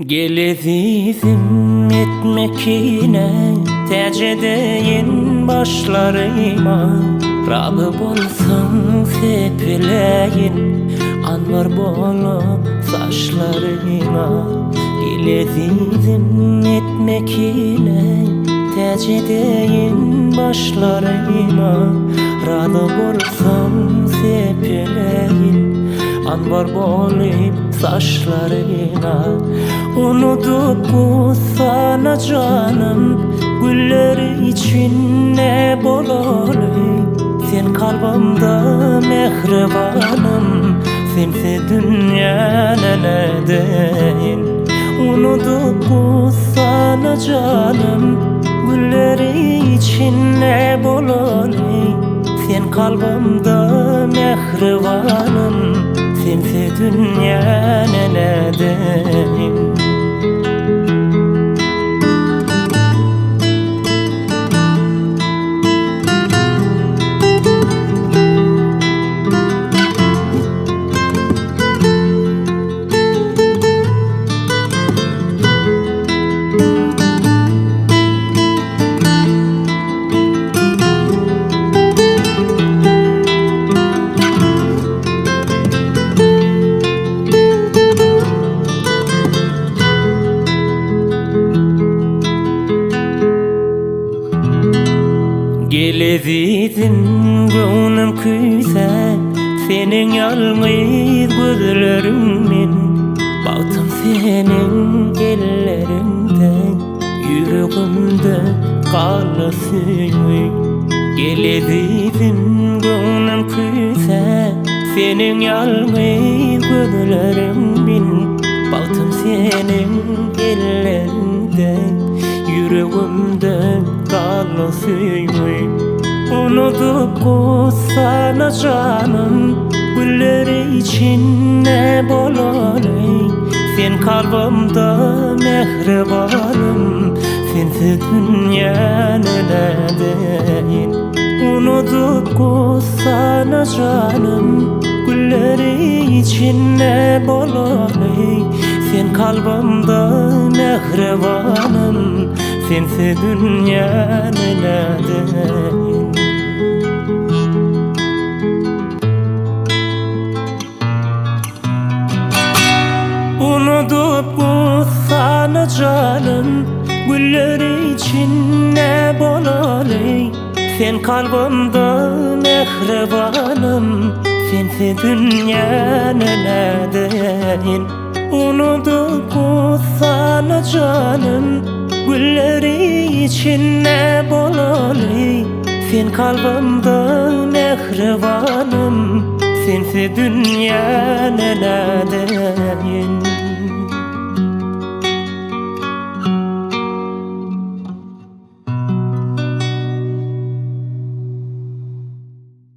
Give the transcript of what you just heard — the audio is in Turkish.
Gelizim etmek yine tecedeyin başlarıma. Rabı bolsun sepileyin anvar bolup saçlarıma. Gelizim etmek yine tecedeyin başlarıma. Rabı bolsun sepileyin anvar bolup saçlarına. Unutup bu sana canım, gülleri için ne bololay. Sen kalbimde mehribanım, sensiz dünya neledeyim. Unutup bu sana canım, gülleri için ne bololay. Sen kalbimde mehribanım, sensiz dünya neledeyim. Gelizim gönlüm küyse senin yalnız gözlerimin. Baktım senin ellerinde, yüreğimde kalasın. Gelizim gönlüm küyse senin yalnız gözlerimin. Baktım senin ellerinde, yüreğimde kalasın. Unutup bu sana canım, gülleri için ne bololay. Sen kalbimde mehribanım, sensiz dünya neledeyim. Unutup bu sana canım, gülleri için ne bololay. Sen kalbimde mehribanım, sensiz dünya neledeyim. Unutup bu sana canım, gülleri için ne bololay. Sen kalbimde mehribanım, sensiz dünya neledeyim. Unutup bu sana canım, gülleri için ne bololay. Sen kalbimde mehribanım, sensiz dünya neledeyim.